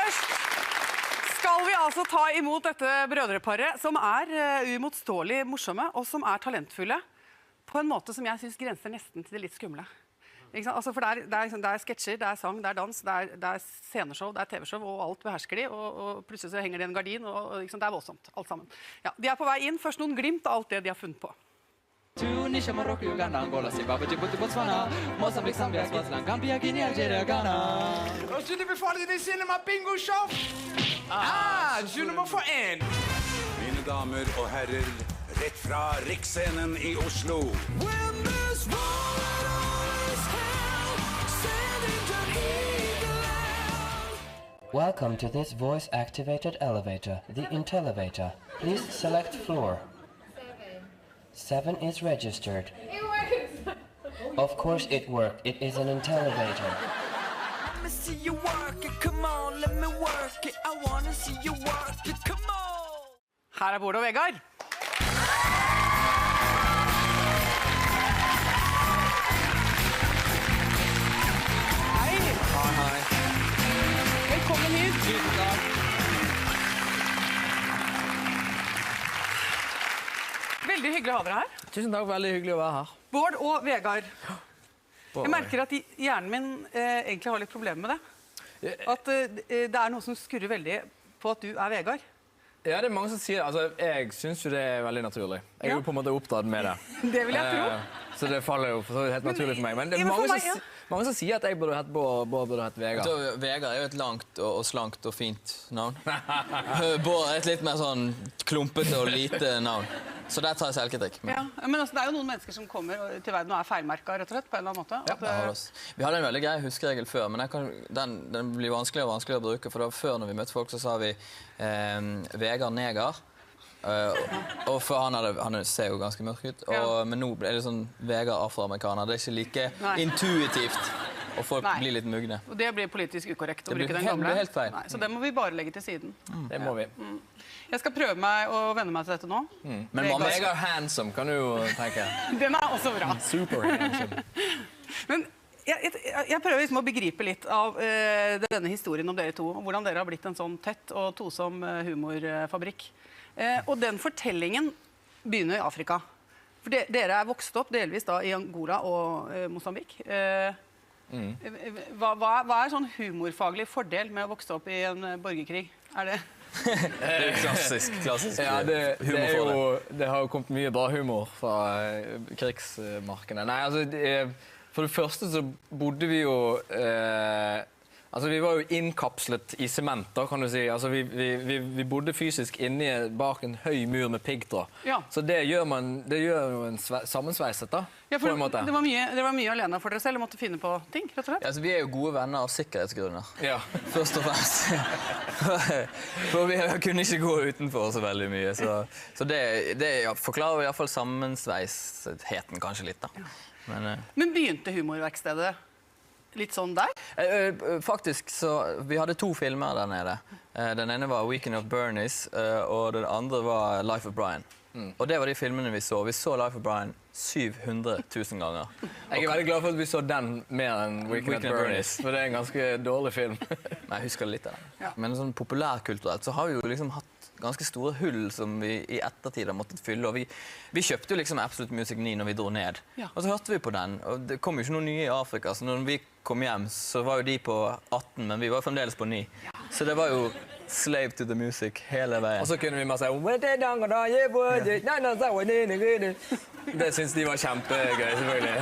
først skal vi altså ta imot dette brødreparet, som uimotståelig morsomme, og som talentfulle, på en måte som jeg synes grenser nesten til det litt skumle. Ikke sant? Altså, for det sketsjer, det sang, det dans, det sceneshow, det TV-show, og alt behersker de, og plutselig så henger det en gardin, og liksom, det voldsomt, alt sammen. Ja, de på vei inn, først noen glimt av alt det de har funnet på. Tunisia, Marokko, Uganda, Angola, Zimbabwe, Djibouti, Botswana, Mozambique, Zambia, Swaziland, Gambia, Guinea, Algeria, Ghana. Og så befaler de Cinema Bingo Show. Nummer for en. Mine damer og herrer, rett fra Riksscenen i Oslo. Welcome to this voice-activated elevator, the Intellivator. Please select floor. 7 is registered. It works! Of course it worked. It is an Intellivator. Let me see you work it, come on, let me work it. I wanna see you work it, come on. Her Bård og Vegard. Hei! Hei. Velkommen hit. Tusen takk. Veldig hyggelig å ha dere her. Tusen takk, veldig hyggelig å være her. Bård og Vegard. Jeg merker at hjernen min egentlig har litt problemer med det. At det noe som skurrer veldig på at du Vegard. Ja, det mange som sier det. Altså, jeg synes jo det veldig naturlig. Jeg jo på en måte opptatt med det. Det vil jeg tro. Så det faller jo helt naturlig for meg. Men det mange som sier at jeg burde hett Bård burde hett Vegard. Vegard jo et langt og slankt og fint navn. Bård et litt mer sånn klumpete og lite navn. Så der tar jeg selvkritikk. Ja, men altså, det jo noen mennesker som kommer til verden og feilmerket, rett og slett, på en eller annen måte. Ja, det har oss. Vi hadde en veldig grei huskeregel før, men den blir vanskeligere og vanskeligere å bruke, for før når vi møtte folk så sa vi Vegard Neger, og for han ser jo ganske mørk ut, men nå det sånn Vegard afroamerikaner, det ikke like intuitivt, og folk blir litt mugne. Og det blir politisk ukorrekt å bruke den gamle. Det blir helt feil. Nei, så det må vi bare legge til siden. Det må vi. Jeg skal prøve meg å venne meg til dette nå. Men Vegard Handsome kan du jo tenke. Den også bra. Super handsome. Men jeg prøver liksom å begripe litt av denne historien om dere to, og hvordan dere har blitt en sånn tett og tosom humorfabrikk. Og den fortellingen begynner i Afrika. For dere vokst opp delvis da i Angola og Mozambique. Hva sånn humorfaglig fordel med å vokse opp i en borgerkrig? Det? Det klassisk ja, det har jo kommet mye bra humor fra krigsmarkene. Nei, altså, for det første så bodde vi jo... Altså, vi var jo innkapslet i sement, da, kan du si. Altså, vi bodde fysisk bak en høy mur med piggtråd. Ja. Så det gjør jo en sammensveiset, da, ja, på en måte. Dere var mye alene for dere selv og måtte finne på ting, rett og slett? Ja, altså, vi jo gode venner av sikkerhetsgrunner. Ja. Først og fremst. For vi kunne ikke gå utenfor så veldig mye. Så det forklarer i hvert fall sammensveisheten kanskje litt, da. Men begynte humorverkstedet litt sånn der? Faktisk, så vi hadde 2 filmer der nede. Den ene var Weekend of Bernies, og den andre var Life of Brian. Og det var de filmene vi så. Vi så Life of Brian 700 000 ganger. Jeg veldig glad for at vi så den mer enn Weekend of Bernies, for det en ganske dårlig film. Men jeg husker litt av den. Ja. Men sånn populærkulturelt så har vi jo liksom hatt ganske store hull som vi i ettertid har måttet fylle, og vi kjøpte jo liksom Absolute Music 9 når vi dro ned. Ja. Og så hørte vi på den, og det kom jo ikke noe nye i Afrika, så når vi kom hjem så var jo de på 18, men vi var fremdeles på 9. Ja. Så det var jo slave to the music hele veien. Og så kunne vi masse det synes de var kjempegøy, selvfølgelig.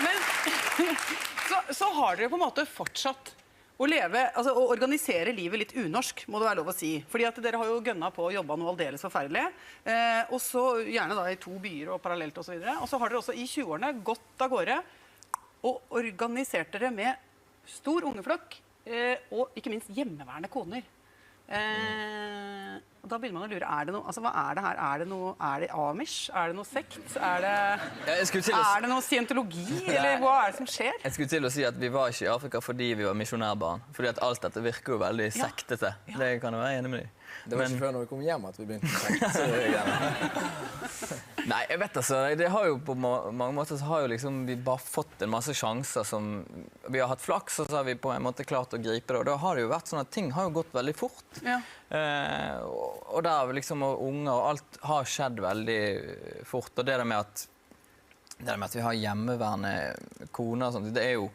Men så har dere på en måte fortsatt å leve, altså å organisere livet litt unorsk, må det være lov å si. Fordi at dere har jo gønnet på å jobbe noe aldeles forferdelig, og så gjerne da i 2 byer og parallelt og så videre. Og så har dere også i 20-årene gått av gårde og organisert dere med stor ungeflokk, og ikke minst hjemmeværende koner. Og da begynner man å lure, er det noe, altså hva er det her? Er det Amish? Er det noe sekt? Er det noe scientologi? Eller hva er det som skjer? Jeg skulle til å si at vi var ikke i Afrika fordi vi var misjonærbarn. Fordi at alt dette virker jo veldig sektete. Det kan jeg være enig med deg. Det var ikke før når vi kom hjem at vi begynte å tenke. Nei, jeg vet altså, det har jo på mange måter så har jo liksom vi bare fått en masse sjanser som vi har hatt flaks, og så har vi på en måte klart å gripe det. Og da har det jo vært sånn at ting har jo gått veldig fort. Ja. Og der liksom, og unger og alt har skjedd veldig fort. Og det med at vi har hjemmeværende koner og sånt, det er jo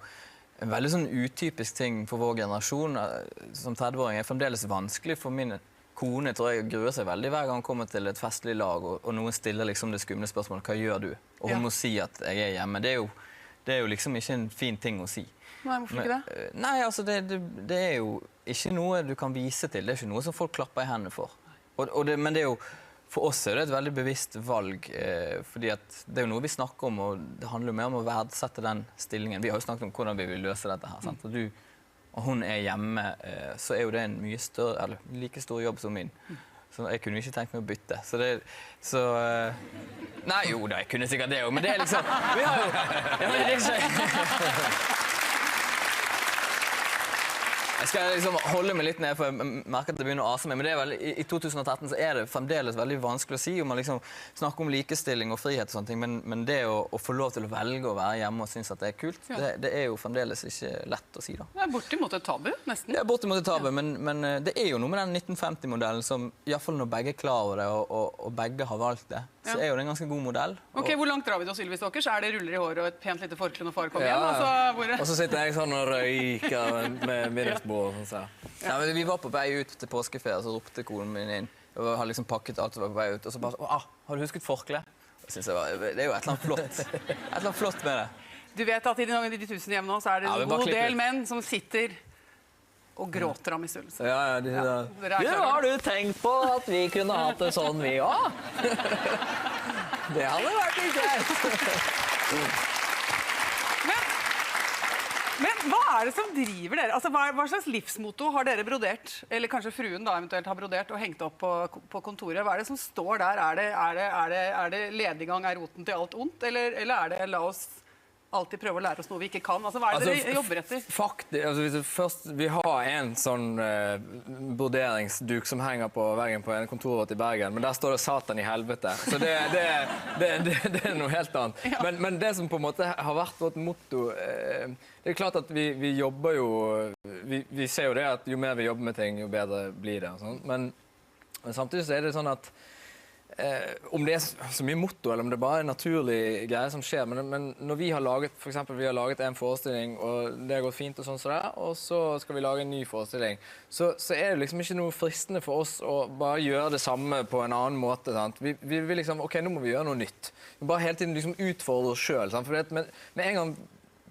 en veldig sånn utypisk ting for vår generasjon. Som 30-åring er fremdeles vanskelig for min kone, tror jeg, gruer seg veldig hver gang hun kommer til et festlig lag, og noen stiller liksom det skumle spørsmålet, hva gjør du? Og hun må si at jeg er hjemme. Det er jo liksom ikke en fin ting å si. Nei, hvorfor ikke det? Nei, altså det er jo ikke noe du kan vise til. Det er ikke noe som folk klapper i hendene for. Men det er jo, for oss er det et veldig bevisst valg, fordi at det er jo noe vi snakker om, og det handler jo mer om å verdsette den stillingen. Vi har jo snakket om hvordan vi vil løse dette her, sant? Og hun er hjemme, så er jo det en mye større, eller like stor jobb som min. Så jeg kunne ikke tenkt meg å bytte. Nei, jo da, jeg kunne sikkert det jo, men det er liksom... Vi har jo... Ja, men det er ikke... Jeg skal liksom holde meg litt ned, for jeg merker at det begynner å ase meg. Men det er vel, i 2013 så er det fremdeles veldig vanskelig å si om man liksom snakker om likestilling og frihet og sånne ting, men det å få lov til å velge å være hjemme og synes at det er kult, det er jo fremdeles ikke lett å si da. Det er bortimot et tabu, nesten. Det er bortimot et tabu, men det er jo noe med den 1950-modellen som, i hvert fall når begge er klar over det, og begge har valgt det, så er jo det en ganske god modell. Ok, hvor langt drar vi til Sylvi Stokkers? Er det ruller i håret og et pent lite forkle når far kommer hjem? Og så sitter jeg sånn og røyker med middagsbord. Sånn. Ja, men vi var på vei ut til påskeferie, så ropte konen min inn. Og har liksom pakket alt og var på vei ut. Og så bare har du husket forkle? Det er jo et eller annet flott. Et eller annet flott med det. Du vet at i de 1000 hjem nå, så er det en god del menn som sitter og gråter av misunnelse. Har du tenkt på at vi kunne hatt det sånn vi også? Det hadde vært litt greit. Men hva er det som driver dere? Altså, hva slags livsmotto har dere brodert, eller kanskje fruen da eventuelt har brodert og hengt opp på kontoret? Hva er det som står der? Er det lediggang er roten til alt ondt, eller er det la oss alltid prøve å lære oss noe vi ikke kan? Altså, hva er det dere jobber etter? Først, vi har en sånn broderingsduk som henger på veggen på en kontoret i Bergen, men der står det Satan i helvete. Så det er noe helt annet. Ja. Men det som på en måte har vært vårt motto, det er klart at vi jobber jo, vi ser jo det at jo mer vi jobber med ting, jo bedre blir det. Sånn. Men samtidig så er det sånn at om det er så mye motto, eller om det bare er en naturlig greie som skjer, men når vi har laget, for eksempel, vi har laget en forestilling, og det har gått fint og sånn som det, og så skal vi lage en ny forestilling, så er det liksom ikke noe fristende for oss å bare gjøre det samme på en annen måte, sant? Vi vil liksom, ok, nå må vi gjøre noe nytt. Vi bare hele tiden liksom utfordre oss selv, sant? For med en gang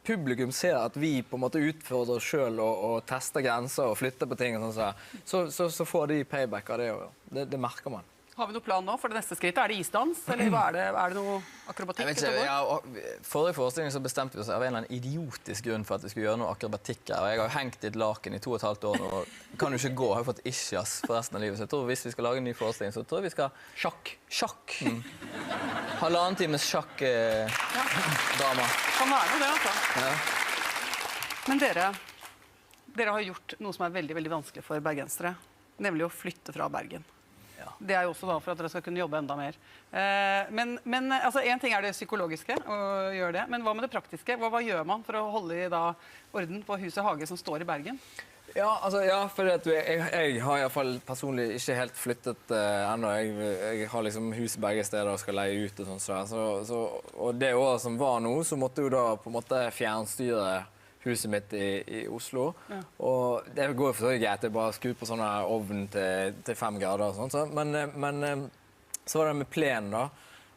publikum ser at vi på en måte utfordrer oss selv og tester grenser og flytter på ting og sånn, så får de payback av det, og det merker man. Har vi noen plan nå for det neste skrittet? Er det isdans, eller er det noe akrobatikk? Jeg vet ikke, forrige forestilling så bestemte vi oss av en eller annen idiotisk grunn for at vi skulle gjøre noe akrobatikk her. Og jeg har jo hengt i et laken i 2,5 år, og kan jo ikke gå, har jo fått ischias for resten av livet. Så jeg tror hvis vi skal lage en ny forestilling, så tror jeg vi skal... Sjakk. Halvannen times sjakk, dama. Kan være det, altså. Ja. Men dere har gjort noe som er veldig, veldig vanskelig for bergensere, nemlig å flytte fra Bergen. Det er jo også da for at dere skal kunne jobbe enda mer. Men altså, en ting er det psykologiske, å gjøre det, men hva med det praktiske? Hva gjør man for å holde i orden på huset Hage som står i Bergen? Ja, for jeg har i hvert fall personlig ikke helt flyttet ennå. Jeg har liksom hus i begge steder og skal leie ut og sånn. Og det året som var nå, så måtte jo da på en måte fjernstyre huset mitt i Oslo, og det går jo for så greit, det er bare skrudd på sånne ovn til 5 grader og sånt, men så var det med plen da,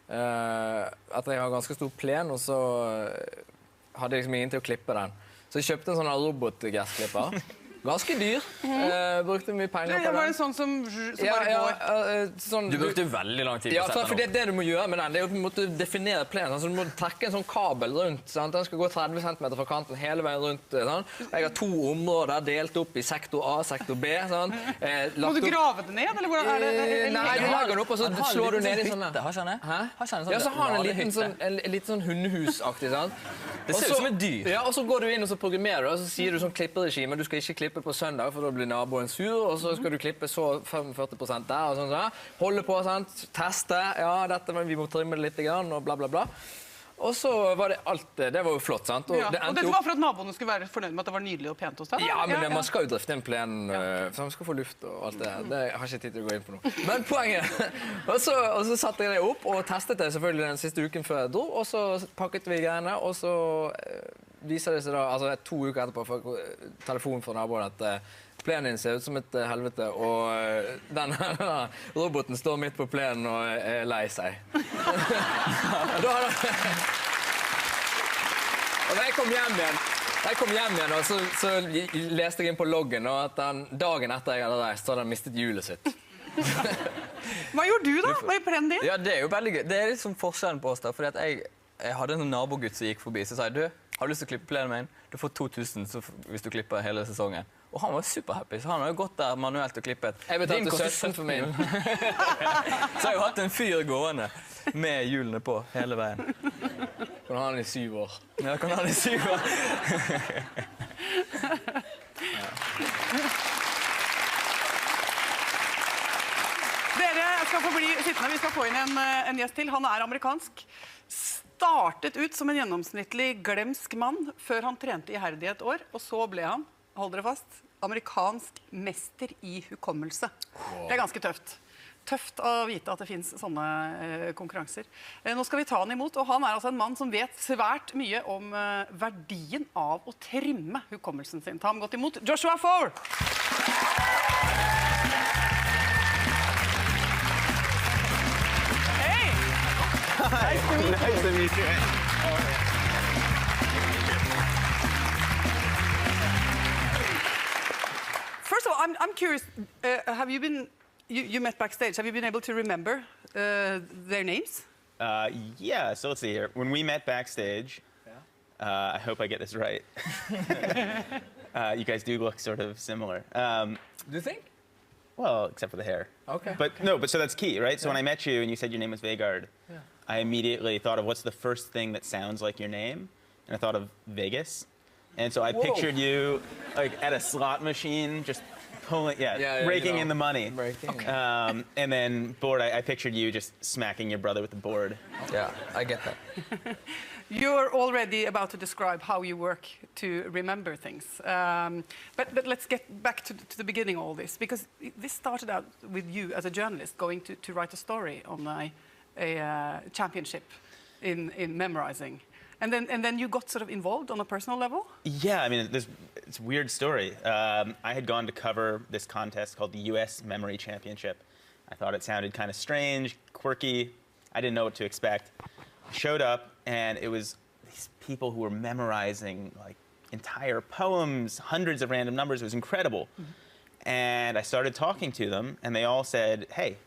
at jeg har ganske stor plen, og så hadde jeg liksom ingen til å klippe den. Så jeg kjøpte en sånn robotgressklipper, Ganske dyr. Brukte mye penger på Var den. det sånn som bare går? Sånn, Du brukte veldig lang tid på ja, å sette for den opp. det du må gjøre med den, det er å på en måte definere plenen. Altså, du må trekke en sånn kabel rundt. Sant? Den skal gå 30 cm fra kanten hele veien rundt. Sant? Jeg har 2 områder delt opp i sektor A, sektor B. Sant? Må du grave det ned, eller hvordan er det? Nei, du legger den opp, og så Han har slår du en ned i liten sånn hytte, har ikke han det? Hæ? Har ikke han en sånn Ja, så har han en liten ladehytte? sånn, litt sånn hundehusaktig, sant? Det ser ut som et dyr. Ja, og så går du inn og så programmerer du, og så sier du sånn klipperegime. Du skal ikke klippe på søndag, for da blir naboen sur, og så skal du klippe så 45% der, og sånn. Holde på, sant? Teste. Ja, dette, men vi må trimme det litt, grann, og bla, bla, bla. Og så var det alt det. Det var jo flott, sant? Ja. Og endte dette opp- var for at naboene skulle være fornøyd med at det var nydelig og pent hos deg? Ja, men man skal jo drifte en plen, så man skal få luft og alt det her. Det har jeg ikke tid til å gå inn på nå. Men poenget og så satte jeg det opp og testet det selvfølgelig den siste uken før jeg dro, og så pakket vi greiene, og så viser det seg da, altså 2 uker etterpå, for telefonen fra naboen at plenen din ser ut som et helvete, og denne roboten står midt på plenen og er lei seg. Da hadde og da jeg kom hjem igjen, og så leste jeg inn på loggen, og at dagen etter jeg hadde reist, så hadde han mistet hjulet sitt. Hva gjorde du da? Hva er plenen din? Ja, det er jo veldig gøy. Det er liksom forskjellen på oss da, fordi at jeg hadde en nabogutt som gikk forbi, så sa jeg, du, har du lyst til å klippe plenen min? Du får 2000 hvis du klipper hele sesongen. Og han var superhappy, så han har jo gått der manuelt og klippet. Jeg betalte Din koster 17 for min. Så jeg har jo hatt en fyr gående med hjulene på hele veien. Kan ha den i 7 år. Ja, kan ha det i 7 år. Dere skal få bli sittende. Vi skal få inn en gjest til. Han er amerikansk. Startet ut som en gjennomsnittlig glemsk mann før han trente iherdig et år, og så ble han, hold dere fast, amerikansk mester i hukommelse. Det er ganske tøft. Tøft å vite at det finnes sånne konkurranser. Nå skal vi ta han imot, og han er altså en mann som vet svært mye om verdien av å trimme hukommelsen sin. Ta ham godt imot, Joshua Foer! Hei! Nice to meet you. First of all, I'm curious, have you been, you met backstage, have you been able to remember their names? Yeah, so let's see here. When we met backstage, I hope I get this right. You guys do look sort of similar. Do you think? Well, except for the hair. Okay. But no, so that's key, right? So when I met you and you said your name was Vegard, I immediately thought of what's the first thing that sounds like your name? And I thought of Vegas. And so I pictured you like at a slot machine, just pulling, raking in the money. Raking. And then board, I pictured you just smacking your brother with the board. Ja, I get that. You're already about to describe how you work to remember things. But let's get back to the beginning of all this, because this started out with you as a journalist going to write a story on a championship in memorizing. And then you got sort of involved on a personal level? Yeah, I mean, it's a weird story. I had gone to cover this contest called the U.S. Memory Championship. I thought it sounded kind of strange, quirky. I didn't know what to expect. I showed up, and it was these people who were memorizing like entire poems, hundreds of random numbers. It was incredible. Mm-hmm. And I started talking to them, and they all said, hey,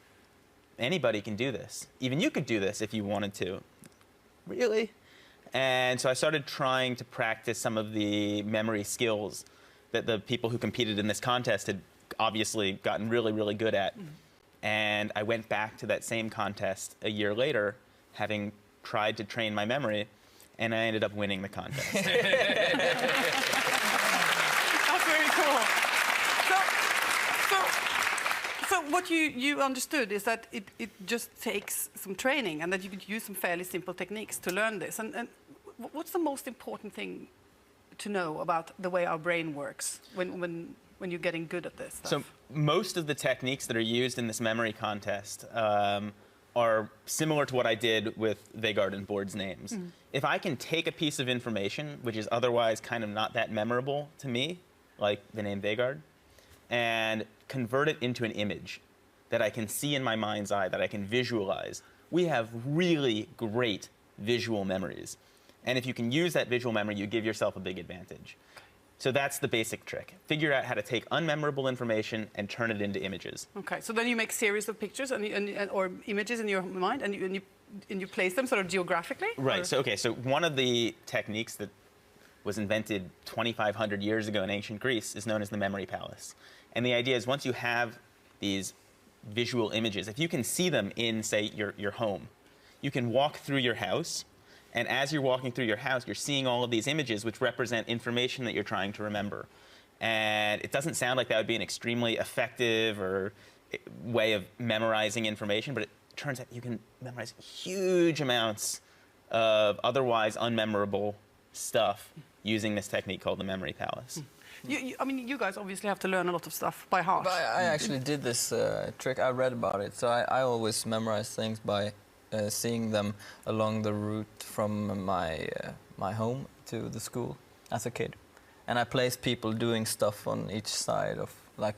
anybody can do this. Even you could do this if you wanted to. Really? And so I started trying to practice some of the memory skills that the people who competed in this contest had obviously gotten really, really good at. Mm. And I went back to that same contest a year later, having tried to train my memory, and I ended up winning the contest. That's very cool. So what you understood is that it just takes some training, and that you could use some fairly simple techniques to learn this. And what's the most important thing to know about the way our brain works when you're getting good at this stuff? So most of the techniques that are used in this memory contest are similar to what I did with Vegard and Board's names. Mm. If I can take a piece of information, which is otherwise kind of not that memorable to me, like the name Vegard, and convert it into an image that I can see in my mind's eye, that I can visualize, we have really great visual memories. And if you can use that visual memory, you give yourself a big advantage. So that's the basic trick. Figure out how to take unmemorable information and turn it into images. Okay, so then you make series of pictures or images in your mind, and you place them sort of geographically? Right. Or? So one of the techniques that was invented 2,500 years ago in ancient Greece is known as the memory palace. And the idea is once you have these visual images, if you can see them in, say, your home, you can walk through your house, and as you're walking through your house, you're seeing all of these images which represent information that you're trying to remember. And it doesn't sound like that would be an extremely effective or way of memorizing information, but it turns out you can memorize huge amounts of otherwise unmemorable stuff using this technique called the memory palace. I mean, you guys obviously have to learn a lot of stuff by heart. But I actually did this trick. I read about it. So I always memorize things by seeing them along the route from my home to the school as a kid. And I place people doing stuff on each side of, at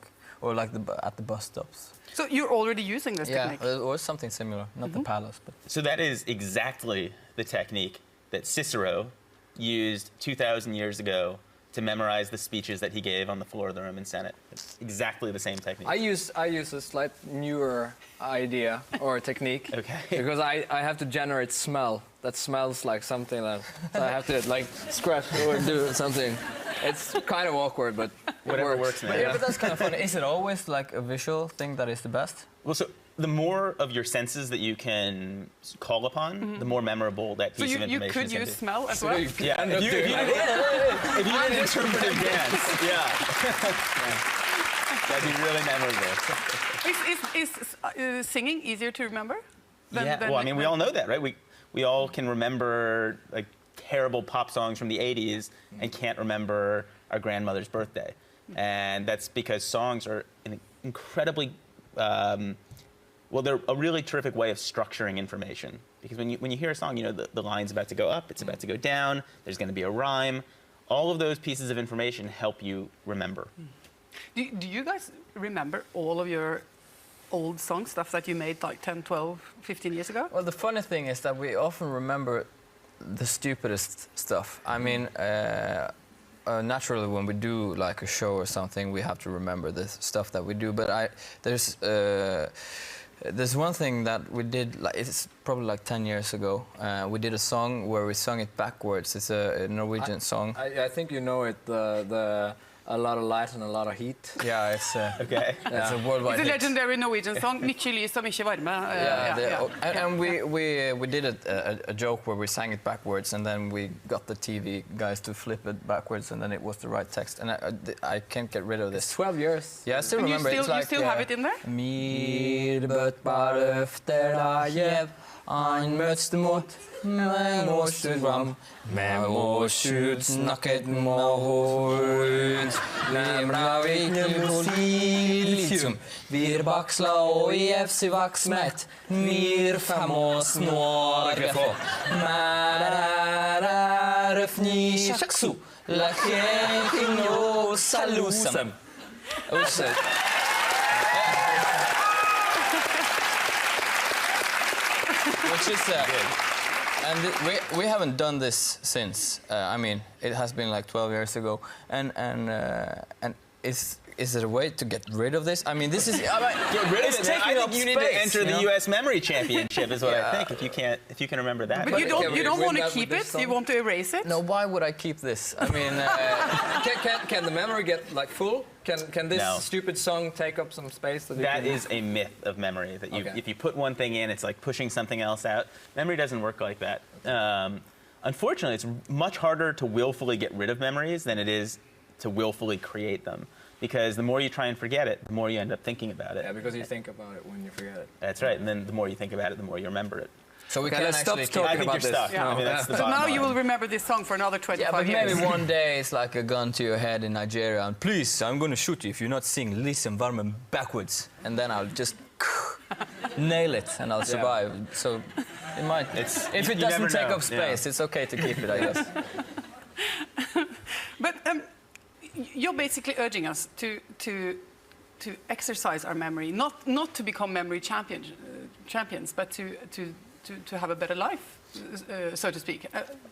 the bus stops. So you're already using this technique? Yeah, or something similar. Not the palace, but... So that is exactly the technique that Cicero used 2,000 years ago to memorize the speeches that he gave on the floor of the Roman Senate. It's exactly the same technique. I use a slight newer idea or technique. Okay. Because I have to generate smell that smells like something that so I have to like scratch or do something. It's kind of awkward, but whatever works now. Yeah, but that's kind of funny. Is it always like a visual thing that is the best? Well, so the more of your senses that you can call upon, the more memorable that piece of information is going to be. So you could use smell as well? Yeah, if you did interpretive dance, that'd be really memorable. Is singing easier to remember? Well, I mean, we all know that, right? We all can remember like terrible pop songs from the 80s and can't remember our grandmother's birthday. And that's because songs are an incredibly, they're a really terrific way of structuring information. Because when you hear a song, you know, the line's about to go up, it's about to go down, there's going to be a rhyme. All of those pieces of information help you remember. Do you guys remember all of your old song stuff that you made like 10, 12, 15 years ago? Well, the funny thing is that we often remember the stupidest stuff. I mean, naturally, when we do like a show or something, we have to remember the stuff that we do. But there's one thing that we did, like, it's probably like 10 years ago. We did a song where we sung it backwards. It's a Norwegian song. I think you know it, A Lot of Light and a Lot of Heat. Yeah, it's okay. It's a worldwide It's a hit. legendary Norwegian song, Mykje lys og mykje varme. And we did a joke where we sang it backwards, and then we got the TV guys to flip it backwards, and then it was the right text. And I can't get rid of this. It's 12 years. Yeah, I still And remember. you It's like, still have it in there? Mir bøtt bare efter deg gjev, ein møtste mot meg måsjud fram, med måsjud snakket måhud. Nemra viktig silicium, vir baksla og i efsi vaksmet, vir famos norge få. Mæra røfni sjaksu, lakjen og salusam. Oh shit. Which is and we haven't done this since. I mean, it has been like 12 years ago. And is there a way to get rid of this? I mean, this is Get rid of it. I think you need to enter the U.S. Memory Championship. Is what I think. If you can remember that. But you don't want to that keep with it. this You want to erase it. No, why would I keep this? I mean, Can the memory get like full? Can this No. stupid song take up some space? That is a myth of memory. That if you put one thing in, it's like pushing something else out. Memory doesn't work like that. Unfortunately, it's much harder to willfully get rid of memories than it is to willfully create them. Because the more you try and forget it, the more you end up thinking about it. Yeah, because you think about it when you forget it. That's right. And then the more you think about it, the more you remember it. so we Okay, can let's stop actually talking I think about you're this. stuck. Yeah. I mean, that's the So bottom now you line. will remember this song for another 25 Yeah, but years. maybe one day it's like a gun to your head in Nigeria, and please, I'm going to shoot you if you're not singing Listen Varmen backwards. And then I'll just nail it, and I'll survive. So it might. If it you never doesn't take know. up space, it's okay to keep it, I guess. But you're basically urging us to exercise our memory, not to become memory champions, but to have a better life, so to speak.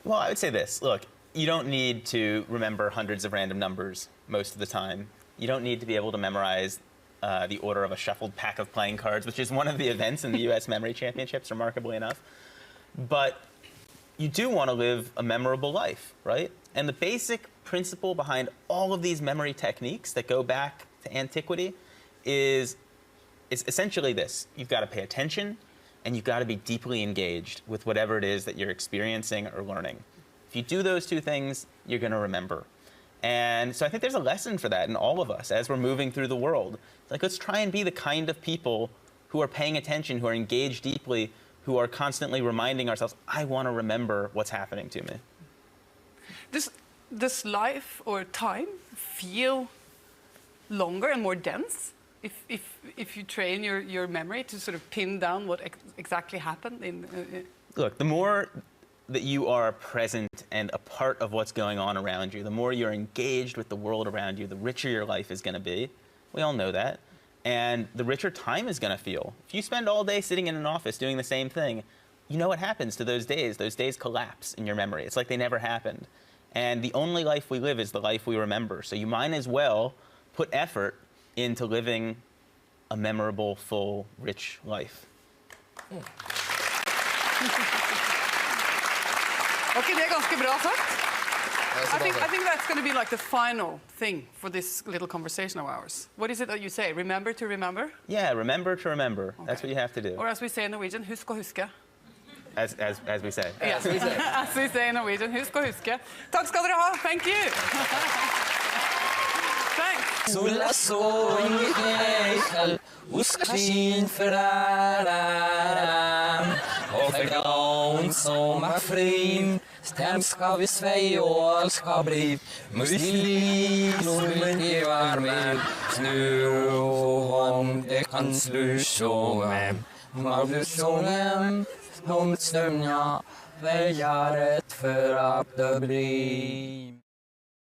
Well, I would say this. Look, you don't need to remember hundreds of random numbers most of the time. You don't need to be able to memorize the order of a shuffled pack of playing cards, which is one of the events in the U.S. Memory Championships, remarkably enough. But you do want to live a memorable life, right? And the basic principle behind all of these memory techniques that go back to antiquity is essentially this. You've got to pay attention, and you've got to be deeply engaged with whatever it is that you're experiencing or learning. If you do those two things, you're going to remember. And so I think there's a lesson for that in all of us as we're moving through the world. Like, let's try and be the kind of people who are paying attention, who are engaged deeply, who are constantly reminding ourselves, I want to remember what's happening to me. Does life or time feel longer and more dense if you train your memory to sort of pin down what exactly happened? Look, the more that you are present and a part of what's going on around you, the more you're engaged with the world around you, the richer your life is going to be. We all know that. And the richer time is going to feel. If you spend all day sitting in an office doing the same thing, you know what happens to those days. Those days collapse in your memory. It's like they never happened. And the only life we live is the life we remember. So you might as well put effort into living a memorable, full, rich life. Okay, det ganske bra sagt. I think that's going to be like the final thing for this little conversation of ours. What is it that you say? Remember to remember? Yeah, remember to remember. Okay. That's what you have to do. Or as we say in Norwegian, husk å huske. As we say. Yes, as we say in Norwegian, husk å huske. Takk skal dere ha. Thank you. Thanks. Sola så i himmel, skin för äran. Och för grån som fri, stäm ska vi sveja och ska bli. Musik som inte var med, snö om det kan sluta med. Magdalsången som snömja, väljaret för att det blir.